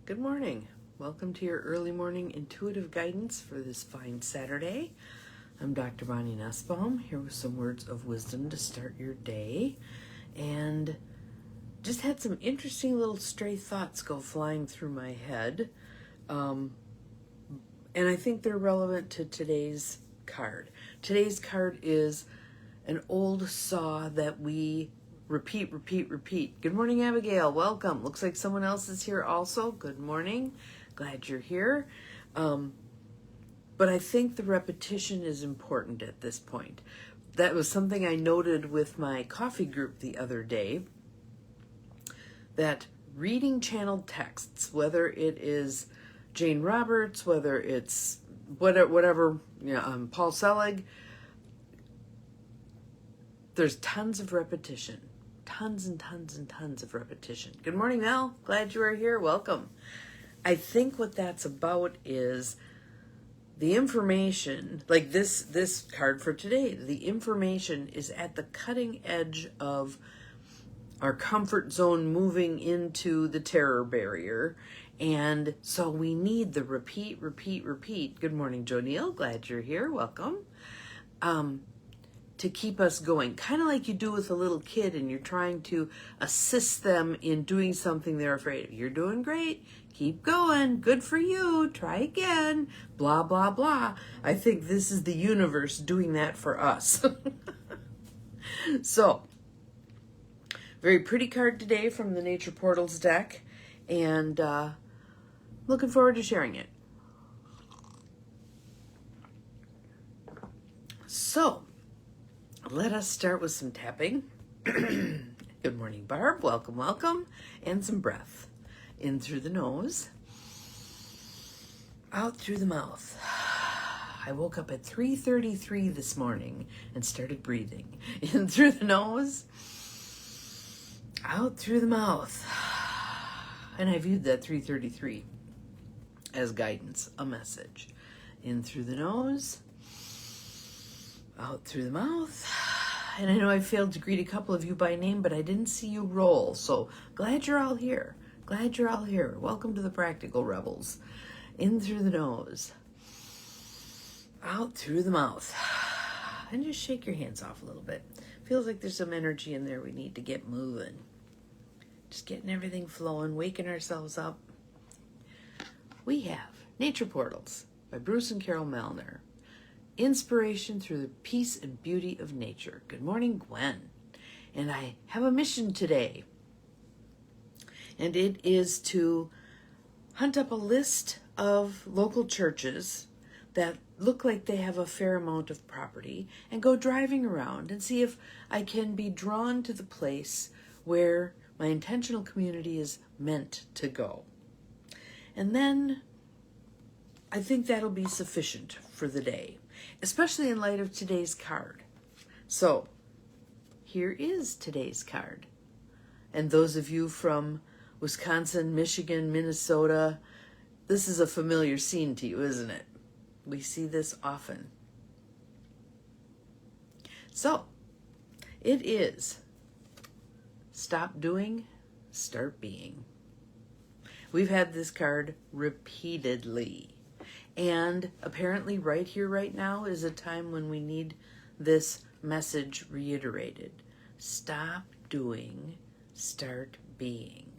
Good morning. Welcome to your early morning intuitive guidance for this fine Saturday. I'm Dr. Bonnie Nussbaum, here with some words of wisdom to start your day. And just had some interesting little stray thoughts go flying through my head. And I think they're relevant to today's card. Today's card is an old saw that we repeat. Good morning, Abigail. Welcome. Looks like someone else is here also. Good morning. Glad you're here. But I think the repetition is important at this point. That was something I noted with my coffee group the other day, that reading channeled texts, whether it is Jane Roberts, whether it's whatever, Paul Selig, there's tons of repetition. Tons and tons of repetition. Good morning, Mel. Glad you are here. Welcome. I think what that's about is the information, like this card for today, the information is at the cutting edge of our comfort zone moving into the terror barrier. And so we need the repeat. Good morning, Joe Neal. Glad you're here. Welcome. To keep us going, kind of like you do with a little kid and you're trying to assist them in doing something they're afraid of. You're doing great. Keep going. Good for you. Try again. Blah, blah, blah. I think this is the universe doing that for us. So, very pretty card today from the Nature Portals deck, and looking forward to sharing it. So, let us start with some tapping. Good morning, Barb. Welcome. And some breath. In through the nose. Out through the mouth. I woke up at 3:33 this morning and started breathing. In through the nose. Out through the mouth. And I viewed that 3:33 as guidance, a message. In through the nose. Out through the mouth. And I know I failed to greet a couple of you by name, but I didn't see you roll. So glad you're all here. Welcome to the Practical Rebels. In through the nose. Out through the mouth. And just shake your hands off a little bit. Feels like there's some energy in there we need to get moving. Just getting everything flowing, waking ourselves up. We have Nature Portals by Bruce and Carol Malner. Inspiration through the peace and beauty of nature. Good morning, Gwen. And I have a mission today. And it is to hunt up a list of local churches that look like they have a fair amount of property and go driving around and see if I can be drawn to the place where my intentional community is meant to go. And then I think that'll be sufficient for the day, especially in light of today's card. So, here is today's card. And those of you from Wisconsin, Michigan, Minnesota, this is a familiar scene to you, isn't it? We see this often. So, it is stop doing, start being. We've had this card repeatedly. And apparently right here, right now is a time when we need this message reiterated. Stop doing, start being.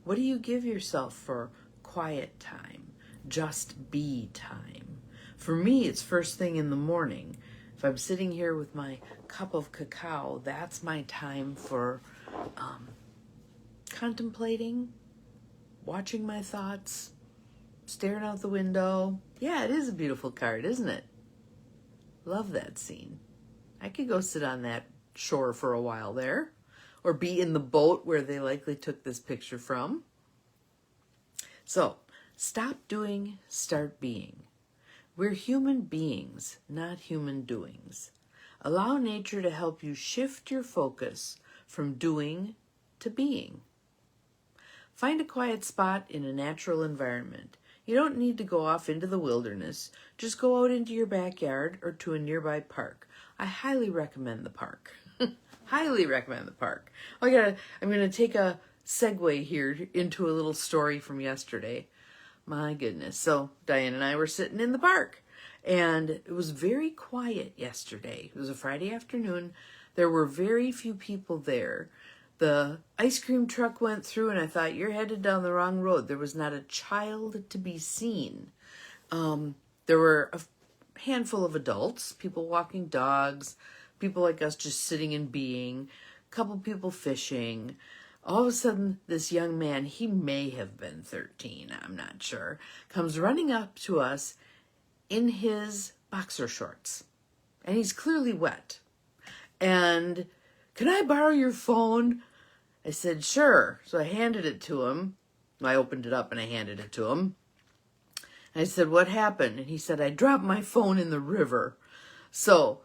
What do you give yourself for quiet time? Just be time. For me, it's first thing in the morning. If I'm sitting here with my cup of cacao, that's my time for contemplating, watching my thoughts, staring out the window. Yeah, it is a beautiful card, isn't it? Love that scene. I could go sit on that shore for a while there, or be in the boat where they likely took this picture from. So, stop doing, start being. We're human beings, not human doings. Allow nature to help you shift your focus from doing to being. Find a quiet spot in a natural environment. You don't need to go off into the wilderness. Just go out into your backyard or to a nearby park. I highly recommend the park. Highly recommend the park. I'm going to take a segue here into a little story from yesterday. My goodness. So Diane and I were sitting in the park, and it was very quiet yesterday. It was a Friday afternoon. There were very few people there. The ice cream truck went through, and I thought, you're headed down the wrong road. There was not a child to be seen. There were a handful of adults, people walking dogs, people like us just sitting and being, a couple people fishing. All of a sudden, this young man, he may have been 13, I'm not sure, comes running up to us in his boxer shorts. And he's clearly wet. And, can I borrow your phone? I said, sure. So I handed it to him. I opened it up and I handed it to him. And I said, what happened? And he said, I dropped my phone in the river. So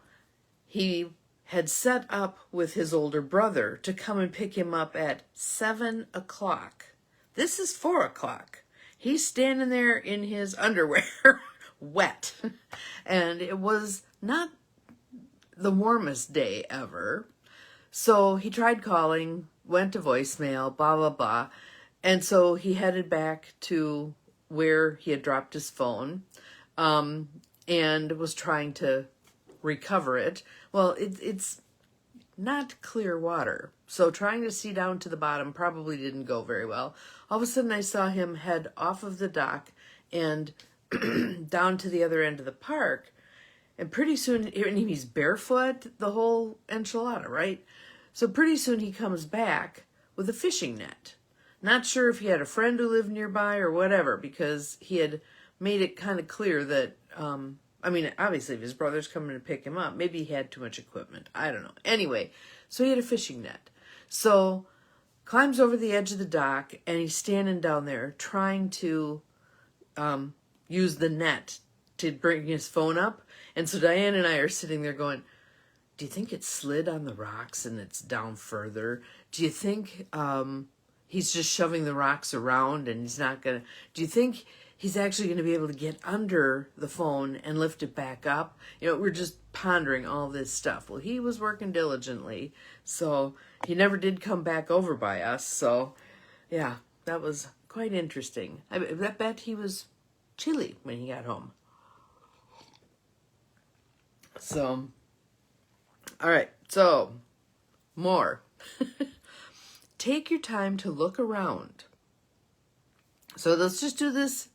he had set up with his older brother to come and pick him up at 7 o'clock. This is 4 o'clock. He's standing there in his underwear, wet. And it was not the warmest day ever. So he tried calling, went to voicemail, blah, blah, blah. And so he headed back to where he had dropped his phone, and was trying to recover it. Well, it's not clear water, so trying to see down to the bottom probably didn't go very well. All of a sudden, I saw him head off of the dock and down to the other end of the park, and pretty soon, and he's barefoot, the whole enchilada, right? So pretty soon he comes back with a fishing net. Not sure if he had a friend who lived nearby or whatever, because he had made it kind of clear that, obviously if his brother's coming to pick him up, maybe he had too much equipment. I don't know. Anyway, so he had a fishing net. So climbs over the edge of the dock, and he's standing down there trying to use the net to bring his phone up. And so Diane and I are sitting there going, do you think it slid on the rocks and it's down further? Do you think he's just shoving the rocks around and he's not going to... Do you think he's actually going to be able to get under the phone and lift it back up? You know, we're just pondering all this stuff. Well, he was working diligently, so he never did come back over by us. So, yeah, that was quite interesting. I bet he was chilly when he got home. So, all right, so more. Take your time to look around. So let's just do this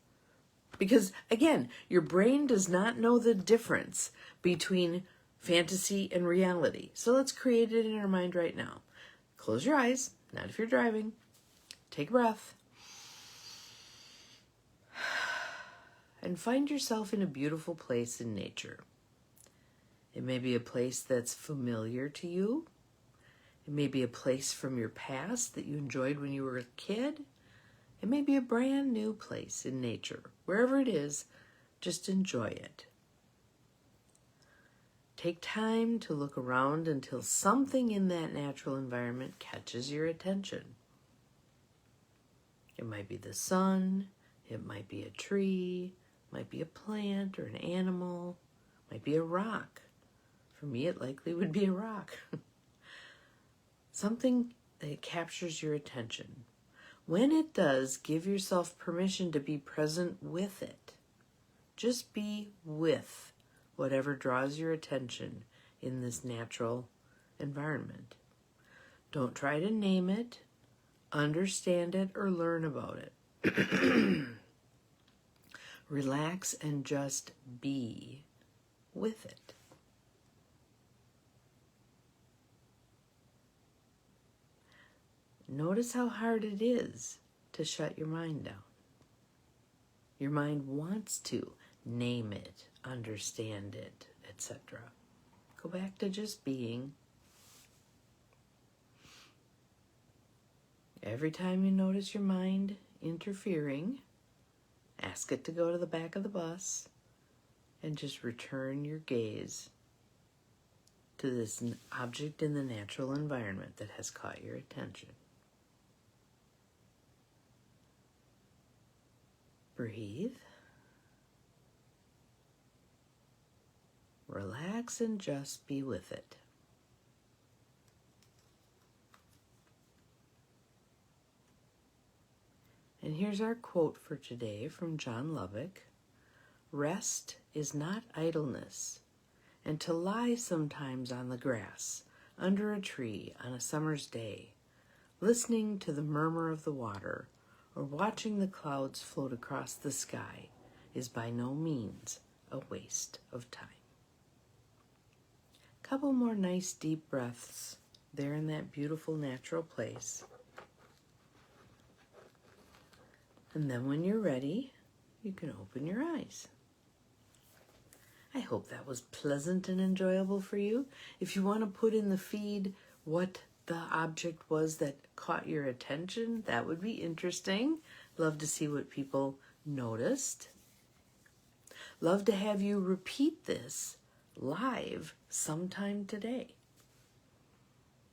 because, again, your brain does not know the difference between fantasy and reality. So let's create it in our mind right now. Close your eyes, not if you're driving. Take a breath. And find yourself in a beautiful place in nature. It may be a place that's familiar to you. It may be a place from your past that you enjoyed when you were a kid. It may be a brand new place in nature. Wherever it is, just enjoy it. Take time to look around until something in that natural environment catches your attention. It might be the sun, it might be a tree, it might be a plant or an animal, it might be a rock. For me, it likely would be a rock. Something that captures your attention. When it does, give yourself permission to be present with it. Just be with whatever draws your attention in this natural environment. Don't try to name it, understand it, or learn about it. Relax and just be with it. Notice how hard it is to shut your mind down. Your mind wants to name it, understand it, etc. Go back to just being. Every time you notice your mind interfering, ask it to go to the back of the bus and just return your gaze to this object in the natural environment that has caught your attention. Breathe. Relax and just be with it. And here's our quote for today from John Lubbock. Rest is not idleness, and to lie sometimes on the grass, under a tree on a summer's day, listening to the murmur of the water, or watching the clouds float across the sky, is by no means a waste of time. Couple more nice deep breaths there in that beautiful natural place. And then when you're ready, you can open your eyes. I hope that was pleasant and enjoyable for you. If you want to put in the feed what the object was that caught your attention, that would be interesting. Love to see what people noticed. Love to have you repeat this live sometime today.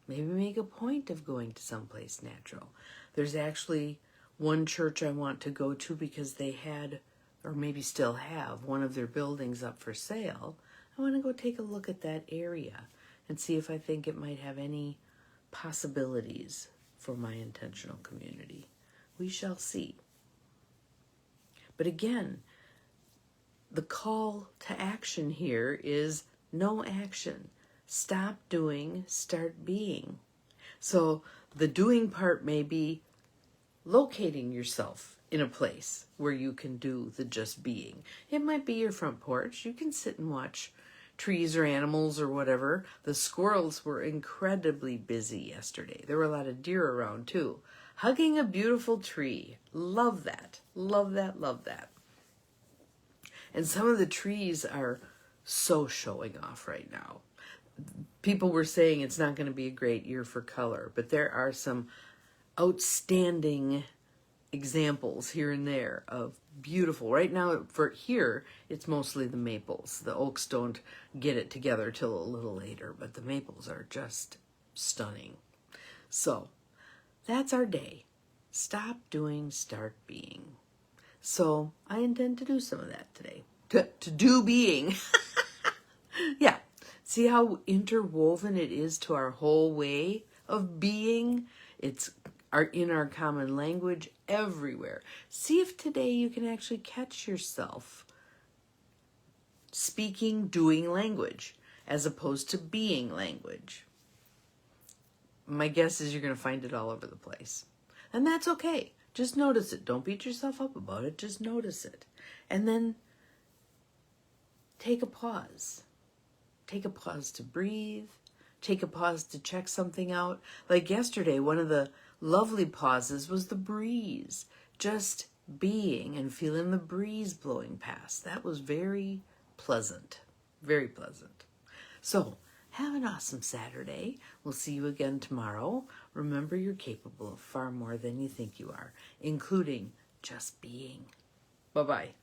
Maybe make a point of going to someplace natural. There's actually one church I want to go to because they had, or maybe still have, one of their buildings up for sale. I want to go take a look at that area and see if I think it might have any possibilities for my intentional community. We shall see. But again, the call to action here is no action. Stop doing, start being. So the doing part may be locating yourself in a place where you can do the just being. It might be your front porch. You can sit and watch trees or animals or whatever. The squirrels were incredibly busy yesterday. There were a lot of deer around too. Hugging a beautiful tree. Love that. Love that. Love that. And some of the trees are so showing off right now. People were saying it's not going to be a great year for color, but there are some outstanding examples here and there of beautiful. Right now, for here, it's mostly the maples. The oaks don't get it together till a little later, but the maples are just stunning. So, that's our day. Stop doing, start being. So, I intend to do some of that today. To do being. Yeah. See how interwoven it is to our whole way of being? It's in our common language everywhere. See if today you can actually catch yourself speaking, doing language as opposed to being language. My guess is you're going to find it all over the place. And that's okay. Just notice it. Don't beat yourself up about it. Just notice it. And then take a pause. Take a pause to breathe. Take a pause to check something out. Like yesterday, one of the lovely pauses was the breeze. Just being and feeling the breeze blowing past. That was very pleasant. Very pleasant. So, have an awesome Saturday. We'll see you again tomorrow. Remember, you're capable of far more than you think you are, including just being. Bye-bye.